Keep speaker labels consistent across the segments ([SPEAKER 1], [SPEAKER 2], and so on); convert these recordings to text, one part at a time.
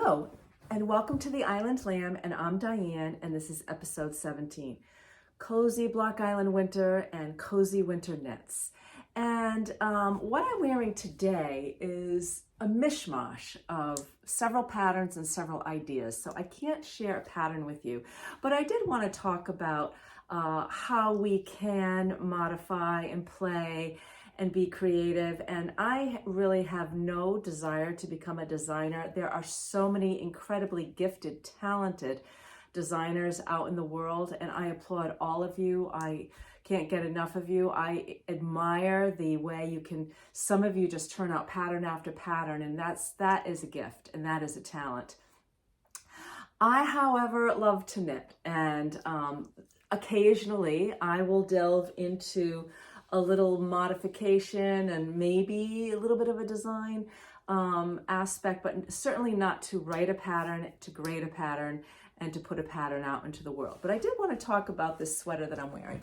[SPEAKER 1] Hello, and welcome to the Island Lamb, and I'm Diane, and this is episode 17. Cozy Block Island Winter and Cozy Winter Knits. And what I'm wearing today is a mishmash of several patterns and several ideas. So I can't share a pattern with you, but I did want to talk about how we can modify and play and be creative. And I really have no desire to become a designer. There are so many incredibly gifted, talented designers out in the world, and I applaud all of you. I can't get enough of you. I admire the way you can, some of you just turn out pattern after pattern, and that is a gift and that is a talent. I, however, love to knit, and occasionally I will delve into a little modification and maybe a little bit of a design aspect, but certainly not to write a pattern, to grade a pattern, and to put a pattern out into the world. But I did want to talk about this sweater that I'm wearing.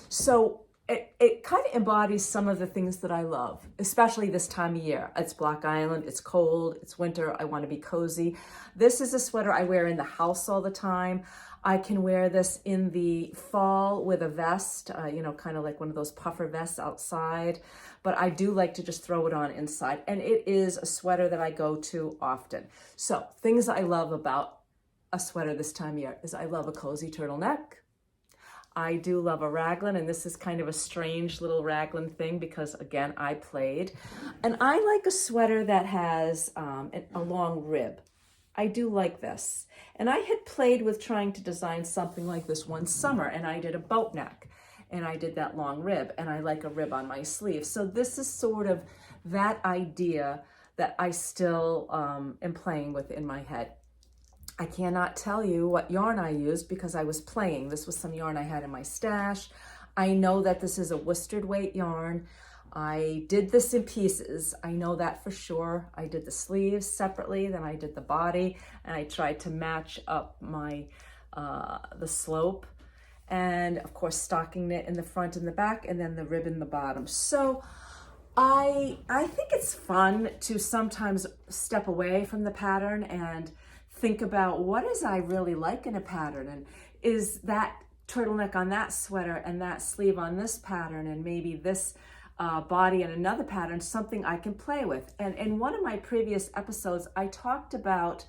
[SPEAKER 1] So it kind of embodies some of the things that I love, especially this time of year. It's Block Island, it's cold, it's winter, I want to be cozy. This is a sweater I wear in the house all the time. I can wear this in the fall with a vest, kind of like one of those puffer vests outside, but I do like to just throw it on inside. And it is a sweater that I go to often. So things I love about a sweater this time of year is I love a cozy turtleneck. I do love a raglan, and this is kind of a strange little raglan thing because, again, I played. And I like a sweater that has a long rib. I do like this. And I had played with trying to design something like this one summer, and I did a boat neck, and I did that long rib, and I like a rib on my sleeve. So this is sort of that idea that I still am playing with in my head. I cannot tell you what yarn I used because I was playing. This was some yarn I had in my stash. I know that this is a worsted weight yarn. I did this in pieces. I know that for sure. I did the sleeves separately, then I did the body, and I tried to match up my the slope. And of course, stocking knit in the front and the back, and then the rib in the bottom. So I think it's fun to sometimes step away from the pattern and think about what is I really like in a pattern, and is that turtleneck on that sweater and that sleeve on this pattern and maybe this body and another pattern something I can play with. And in one of my previous episodes, I talked about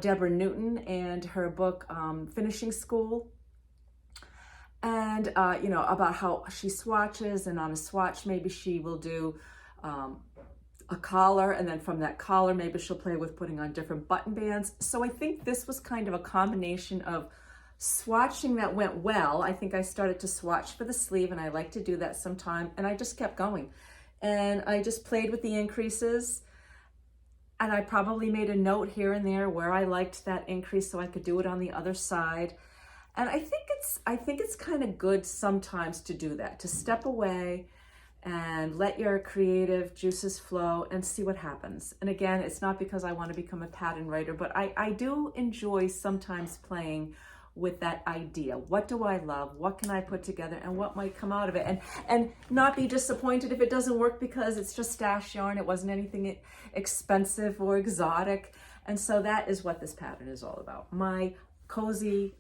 [SPEAKER 1] Deborah Newton and her book Finishing School, and about how she swatches, and on a swatch maybe she will do a collar, and then from that collar maybe she'll play with putting on different button bands. So I think this was kind of a combination of swatching that went well. I think I started to swatch for the sleeve, and I like to do that sometime, and I just kept going. And I just played with the increases, and I probably made a note here and there where I liked that increase so I could do it on the other side. And I think it's kind of good sometimes to do that, to step away and let your creative juices flow and see what happens. And again, it's not because I want to become a pattern writer, but I do enjoy sometimes playing with that idea. What do I love? What can I put together, and what might come out of it? And not be disappointed if it doesn't work because it's just stash yarn. It wasn't anything expensive or exotic. And so that is what this pattern is all about. My cozy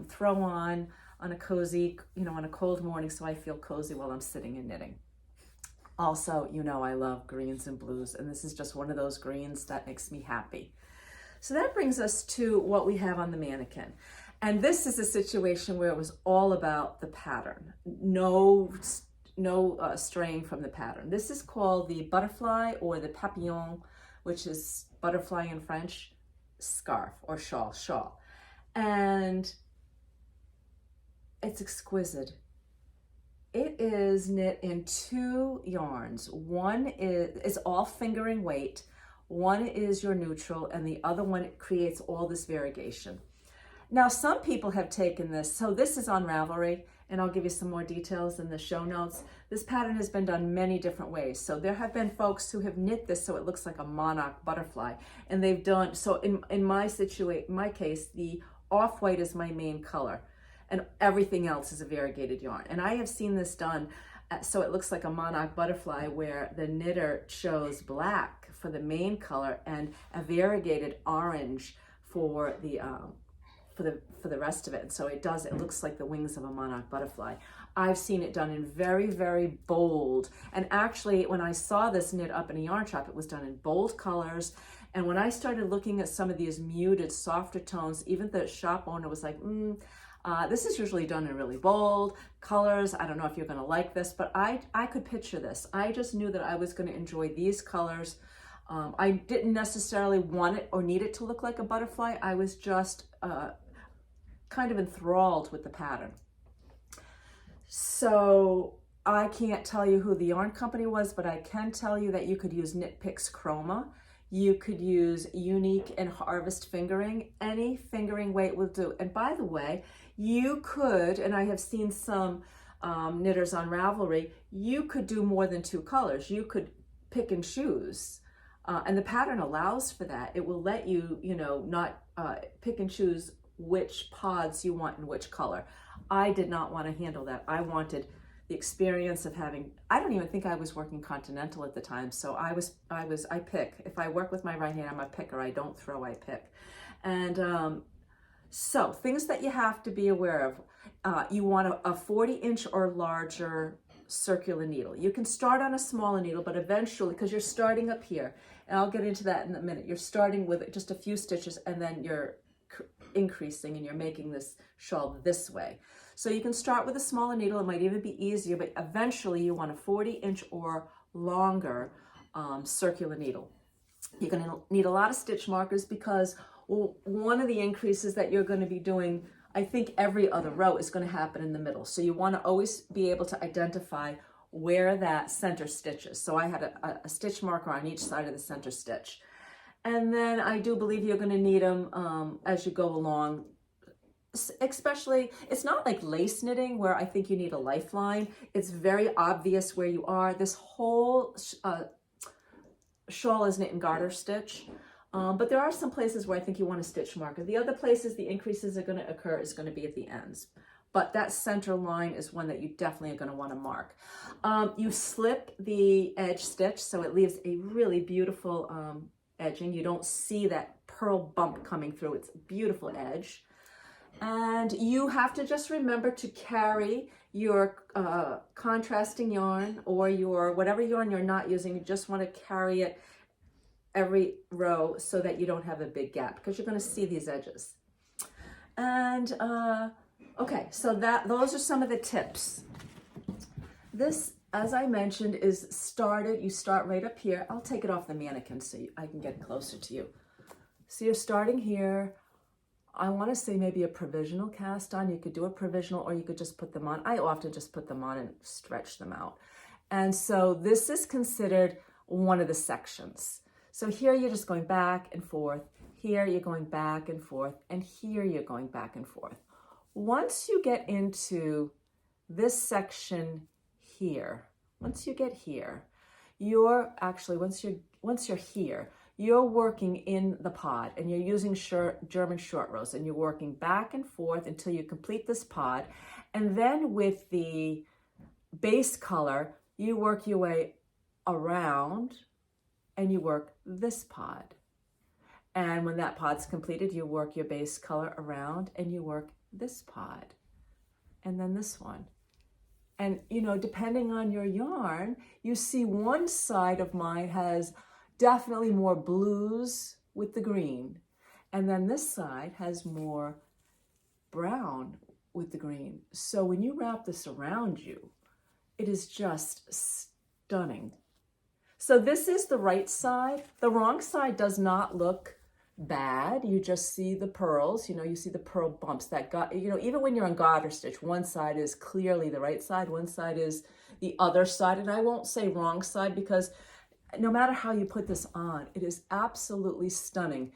[SPEAKER 1] throw on a cozy, on a cold morning, so I feel cozy while I'm sitting and knitting. Also, I love greens and blues, and this is just one of those greens that makes me happy. So that brings us to what we have on the mannequin. And this is a situation where it was all about the pattern. No straying from the pattern. This is called the butterfly, or the papillon, which is butterfly in French, scarf or shawl. And it's exquisite. It is knit in two yarns. One is all fingering weight. One is your neutral, and the other one creates all this variegation. Now, some people have taken this, so this is on Ravelry, and I'll give you some more details in the show notes. This pattern has been done many different ways. So there have been folks who have knit this so it looks like a monarch butterfly, and they've done, so in my case, the off-white is my main color, and everything else is a variegated yarn. And I have seen this done so it looks like a monarch butterfly, where the knitter chose black for the main color and a variegated orange for the rest of it. And so it looks like the wings of a monarch butterfly. I've seen it done in very, very bold. And actually, when I saw this knit up in a yarn shop, it was done in bold colors. And when I started looking at some of these muted, softer tones, even the shop owner was like, this is usually done in really bold colors. I don't know if you're going to like this, but I could picture this. I just knew that I was going to enjoy these colors. I didn't necessarily want it or need it to look like a butterfly. I was just kind of enthralled with the pattern. So I can't tell you who the yarn company was, but I can tell you that you could use Knit Picks Chroma. You could use Unique and Harvest fingering. Any fingering weight will do. And by the way, you could, and I have seen some knitters on Ravelry, you could do more than 2 colors. You could pick and choose. And the pattern allows for that. It will let you, not pick and choose which pods you want in which color. I did not want to handle that. I wanted the experience of having, I don't even think I was working continental at the time. So I pick. If I work with my right hand, I'm a picker. I don't throw, I pick. And so things that you have to be aware of. You want a 40-inch or larger circular needle. You can start on a smaller needle, but eventually, because you're starting up here, and I'll get into that in a minute, you're starting with just a few stitches and then you're increasing and you're making this shawl this way. So you can start with a smaller needle. It might even be easier, but eventually you want a 40-inch or longer circular needle. You're going to need a lot of stitch markers because one of the increases that you're going to be doing, I think every other row, is going to happen in the middle. So you want to always be able to identify where that center stitch is. So I had a stitch marker on each side of the center stitch. And then I do believe you're going to need them as you go along. Especially, it's not like lace knitting where I think you need a lifeline. It's very obvious where you are. This whole shawl is knit and garter stitch. But there are some places where I think you want a stitch marker. The other places the increases are going to occur is going to be at the ends. But that center line is one that you definitely are going to want to mark. You slip the edge stitch so it leaves a really beautiful edging. You don't see that pearl bump coming through. It's a beautiful edge. And you have to just remember to carry your contrasting yarn or your whatever yarn you're not using. You just want to carry it every row so that you don't have a big gap because you're going to see these edges. And okay, so those are some of the tips. This, as I mentioned, is started. You start right up here. I'll take it off the mannequin so I can get closer to you. So you're starting here. I want to say maybe a provisional cast on. You could do a provisional or you could just put them on. I often just put them on and stretch them out. And so this is considered one of the sections. So here you're just going back and forth. Here you're going back and forth. And here you're going back and forth. Once you get into this section here, once you get here, you're actually, once you're here, you're working in the pod and you're using German short rows and you're working back and forth until you complete this pod. And then with the base color, you work your way around and you work this pod. And when that pod's completed, you work your base color around and you work this pod and then this one. And, depending on your yarn, you see one side of mine has definitely more blues with the green. And then this side has more brown with the green. So when you wrap this around you, it is just stunning. So this is the right side. The wrong side does not look bad. You just see the pearls, you see the pearl bumps that got, even when you're on garter stitch, one side is clearly the right side, one side is the other side. And I won't say wrong side because no matter how you put this on, it is absolutely stunning.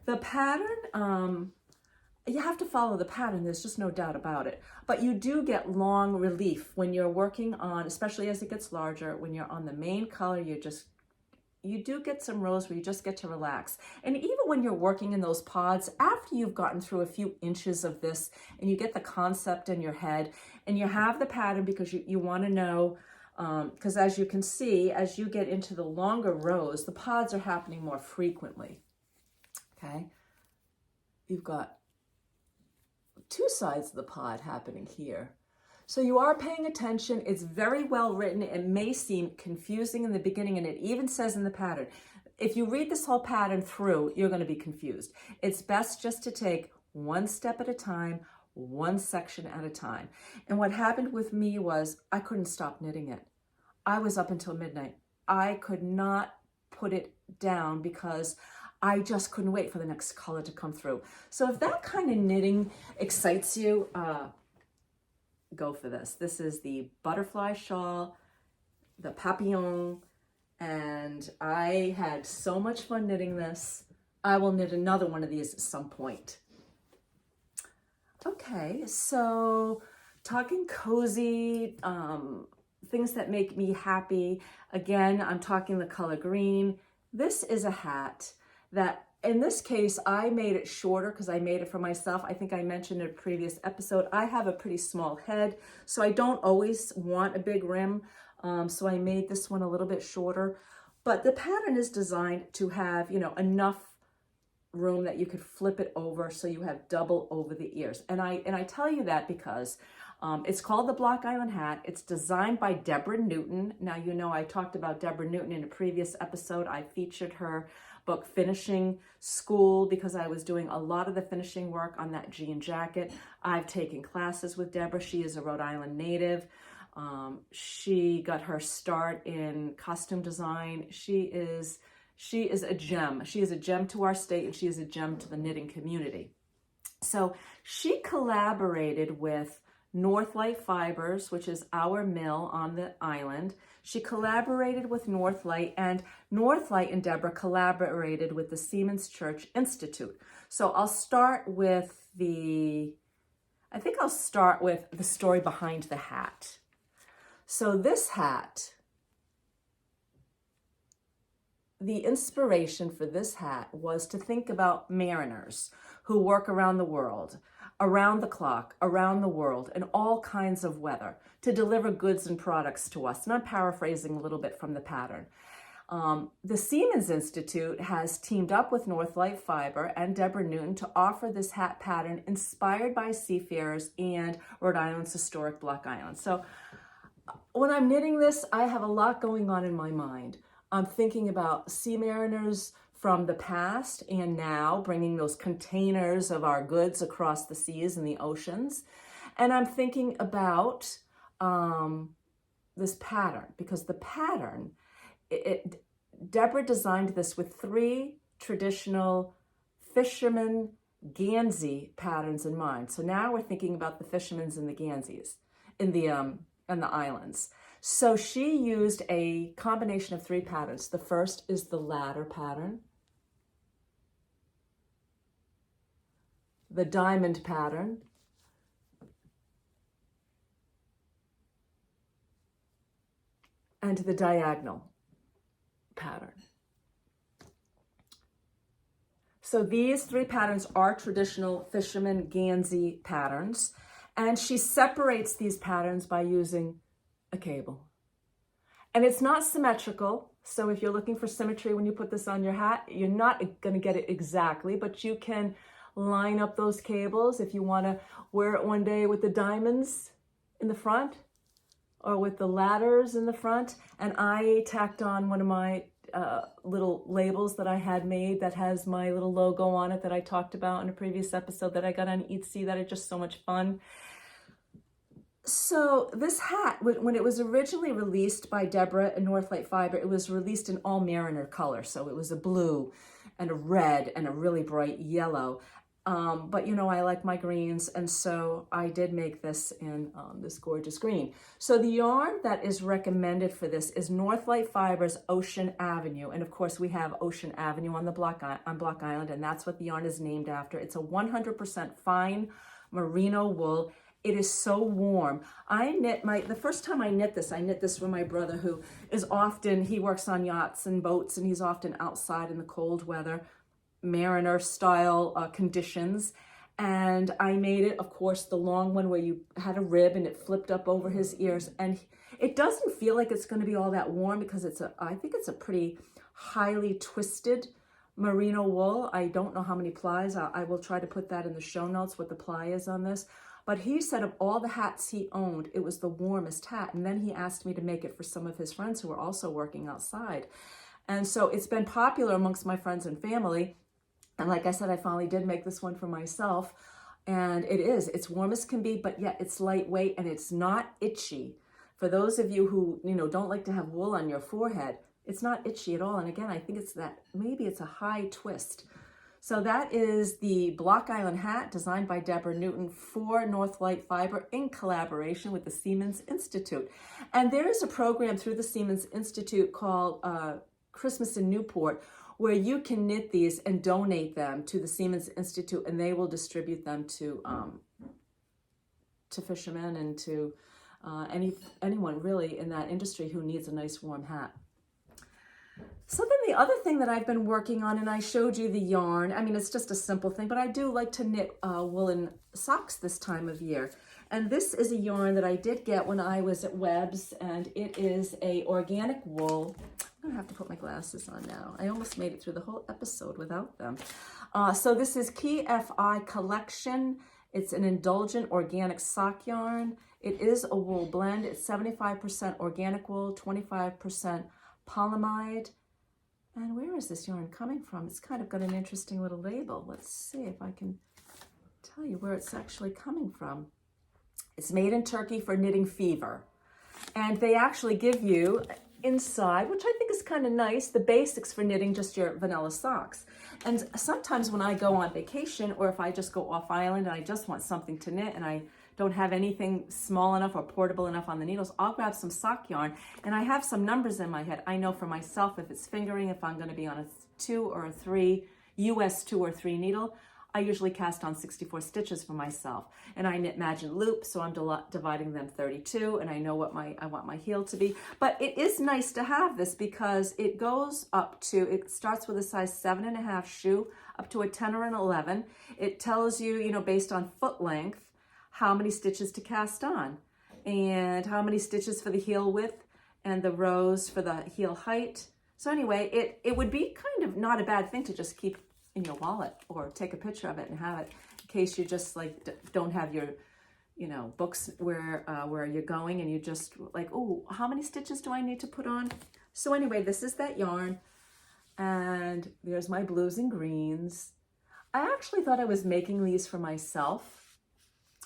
[SPEAKER 1] The pattern, you have to follow the pattern. There's just no doubt about it. But you do get long relief when you're working on, especially as it gets larger, when you're on the main color, you do get some rows where you just get to relax. And even when you're working in those pods, after you've gotten through a few inches of this and you get the concept in your head and you have the pattern because you want to know because as you can see, as you get into the longer rows, the pods are happening more frequently. Okay, you've got two sides of the pod happening here. So you are paying attention. It's very well written. It may seem confusing in the beginning, and it even says in the pattern, if you read this whole pattern through, you're going to be confused. It's best just to take one step at a time, one section at a time. And what happened with me was I couldn't stop knitting it. I was up until midnight. I could not put it down because I just couldn't wait for the next color to come through. So if that kind of knitting excites you, go for this. This is the butterfly shawl, the papillon, and I had so much fun knitting this. I will knit another one of these at some point. Okay, so talking cozy, things that make me happy. Again, I'm talking the color green. This is a hat that, in this case, I made it shorter because I made it for myself. I think I mentioned in a previous episode, I have a pretty small head, so I don't always want a big rim. So I made this one a little bit shorter, but the pattern is designed to have, you know, enough room that you could flip it over so you have double over the ears. And I tell you that because it's called the Block Island hat. It's designed by Deborah Newton. Now, you know, I talked about Deborah Newton in a previous episode. I featured her book Finishing School because I was doing a lot of the finishing work on that jean jacket. I've taken classes with Deborah. She is a Rhode Island native. She got her start in costume design. She is a gem. She is a gem to our state, and she is a gem to the knitting community. So she collaborated with Northlightfibers, which is our mill on the island. She collaborated with Northlight, and Northlight and Deborah collaborated with the Seamen's Church Institute. So I'll start with the story behind the hat. So this hat, the inspiration for this hat was to think about mariners who work around the world, around the clock, around the world, in all kinds of weather, to deliver goods and products to us. And I'm paraphrasing a little bit from the pattern. The Seamen's Institute has teamed up with Northlight Fiber and Deborah Newton to offer this hat pattern inspired by seafarers and Rhode Island's historic Block Island. So when I'm knitting this, I have a lot going on in my mind. I'm thinking about sea mariners from the past and now, bringing those containers of our goods across the seas and the oceans. And I'm thinking about this pattern, because the pattern, Deborah designed this with 3 traditional fisherman gansey patterns in mind. So now we're thinking about the fishermen's and the ganseys in the islands. So she used a combination of 3 patterns. The first is the ladder pattern, the diamond pattern, and the diagonal pattern. So these 3 patterns are traditional fisherman gansey patterns, and she separates these patterns by using a cable. And it's not symmetrical, so if you're looking for symmetry when you put this on your hat, you're not going to get it exactly, but you can line up those cables if you want to wear it one day with the diamonds in the front or with the ladders in the front. And I tacked on one of my little labels that I had made that has my little logo on it that I talked about in a previous episode that I got on Etsy that are just so much fun. So this hat, when it was originally released by Deborah and Northlight Fiber, it was released in all mariner color. So it was a blue and a red and a really bright yellow. But you know, I like my greens, and so I did make this in this gorgeous green. So the yarn that is recommended for this is Northlight Fibers Ocean Avenue, and of course we have Ocean Avenue on the Block Island, and that's what the yarn is named after. It's a 100% fine merino wool. It is so warm. The first time I knit this for my brother, who is often, he works on yachts and boats, and he's often outside in the cold weather, mariner style conditions. And I made it, of course, the long one where you had a rib and it flipped up over his ears. And It doesn't feel like it's going to be all that warm because I think it's a pretty highly twisted merino wool. I don't know how many plies. I will try to put that in the show notes, what the ply is on this. But he said of all the hats he owned, it was the warmest hat. And then he asked me to make it for some of his friends who were also working outside. And so it's been popular amongst my friends and family. And like I said, I finally did make this one for myself. And it's warm as can be, but yet it's lightweight and it's not itchy. For those of you who, don't like to have wool on your forehead, it's not itchy at all. And again, I think maybe it's a high twist. So that is the Block Island hat designed by Deborah Newton for Northlightfibers in collaboration with the Seamen Institute. And there is a program through the Seamen Institute called Christmas in Newport, where you can knit these and donate them to the Seamen Institute, and they will distribute them to fishermen and to anyone really in that industry who needs a nice warm hat. So then the other thing that I've been working on, and I showed you the yarn. I mean, it's just a simple thing, but I do like to knit woolen socks this time of year. And this is a yarn that I did get when I was at Webb's, and it is a organic wool. I'm gonna have to put my glasses on now. I almost made it through the whole episode without them. So this is Key FI Collection. It's an indulgent organic sock yarn. It is a wool blend. It's 75% organic wool, 25% polyamide. And where is this yarn coming from? It's kind of got an interesting little label. Let's see if I can tell you where it's actually coming from. It's made in Turkey for knitting fever. And they actually give you inside, which I think is kind of nice, the basics for knitting just your vanilla socks. And sometimes when I go on vacation, or if I just go off island and I just want something to knit and I don't have anything small enough or portable enough on the needles, I'll grab some sock yarn, and I have some numbers in my head. I know for myself if it's fingering, if I'm going to be on a 2 or a 3, US 2 or 3 needle, I usually cast on 64 stitches for myself. And I knit Magent loop, so I'm dividing them 32, and I know what I want my heel to be. But it is nice to have this because it goes up to, it starts with a size 7.5 shoe up to a 10 or an 11. It tells you, based on foot length, how many stitches to cast on and how many stitches for the heel width and the rows for the heel height. So anyway, it would be kind of not a bad thing to just keep in your wallet or take a picture of it and have it in case you just like don't have your books where you're going and you just like, oh, how many stitches do I need to put on? So anyway, this is that yarn, and there's my blues and greens. I actually thought I was making these for myself.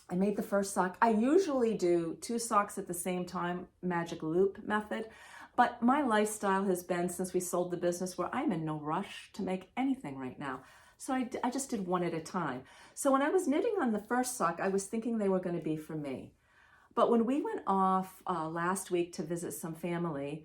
[SPEAKER 1] I made the first sock. I usually do 2 socks at the same time, magic loop method. But my lifestyle has been, since we sold the business, where I'm in no rush to make anything right now. So I just did one at a time. So when I was knitting on the first sock, I was thinking they were going to be for me. But when we went off last week to visit some family,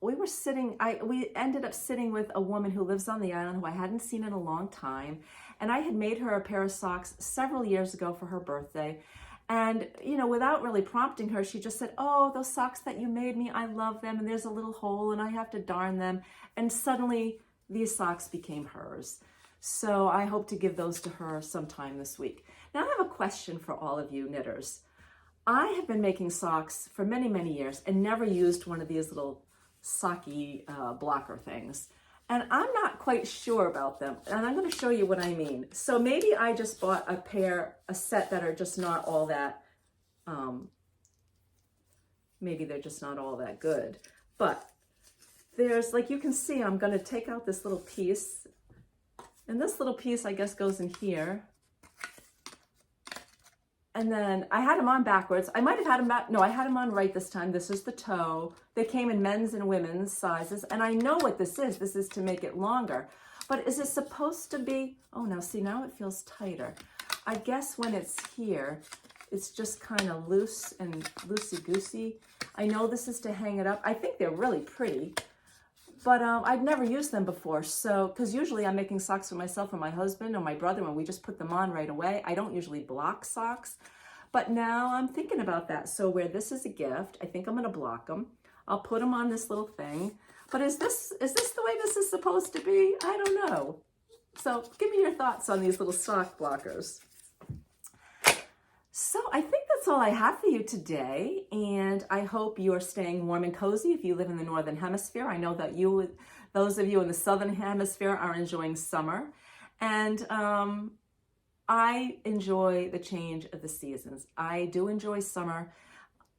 [SPEAKER 1] we ended up sitting with a woman who lives on the island who I hadn't seen in a long time. And I had made her a pair of socks several years ago for her birthday. And, without really prompting her, she just said, oh, those socks that you made me, I love them. And there's a little hole and I have to darn them. And suddenly these socks became hers. So I hope to give those to her sometime this week. Now I have a question for all of you knitters. I have been making socks for many, many years and never used one of these little socky blocker things. And I'm not quite sure about them. And I'm going to show you what I mean. So maybe I just bought a set that are just not all that, maybe they're just not all that good. But there's, like you can see, I'm going to take out this little piece. And this little piece, I guess, goes in here. And then I had them on backwards. I might have had them back. No, I had them on right this time. This is the toe. They came in men's and women's sizes. And I know what this is. This is to make it longer. But is it supposed to be? Oh, now see, now it feels tighter. I guess when it's here, it's just kind of loose and loosey-goosey. I know this is to hang it up. I think they're really pretty. But I'd never used them before. So, because usually I'm making socks for myself or my husband or my brother, and we just put them on right away. I don't usually block socks. But now I'm thinking about that. So where this is a gift, I think I'm going to block them. I'll put them on this little thing. But is this the way this is supposed to be? I don't know. So give me your thoughts on these little sock blockers. So I think that's all I have for you today, and I hope you're staying warm and cozy if you live in the Northern Hemisphere. I know that those of you in the Southern Hemisphere are enjoying summer, and I enjoy the change of the seasons. I do enjoy summer.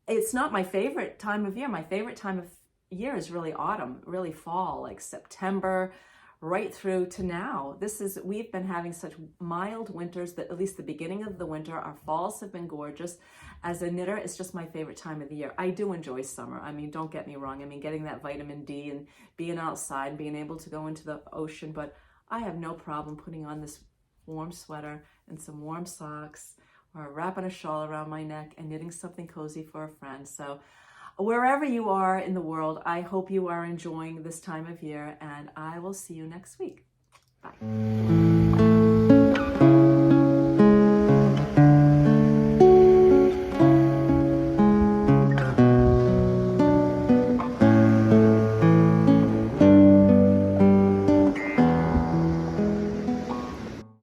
[SPEAKER 1] It's not my favorite time of year. My favorite time of year is really autumn, really fall, like September, right through to now. We've been having such mild winters that at least the beginning of the winter, our falls have been gorgeous. As a knitter, it's just my favorite time of the year. I do enjoy summer. I mean, don't get me wrong. I mean, getting that vitamin D and being outside, being able to go into the ocean, but I have no problem putting on this warm sweater and some warm socks, or wrapping a shawl around my neck and knitting something cozy for a friend. So wherever you are in the world, I hope you are enjoying this time of year, and I will see you next week. Bye.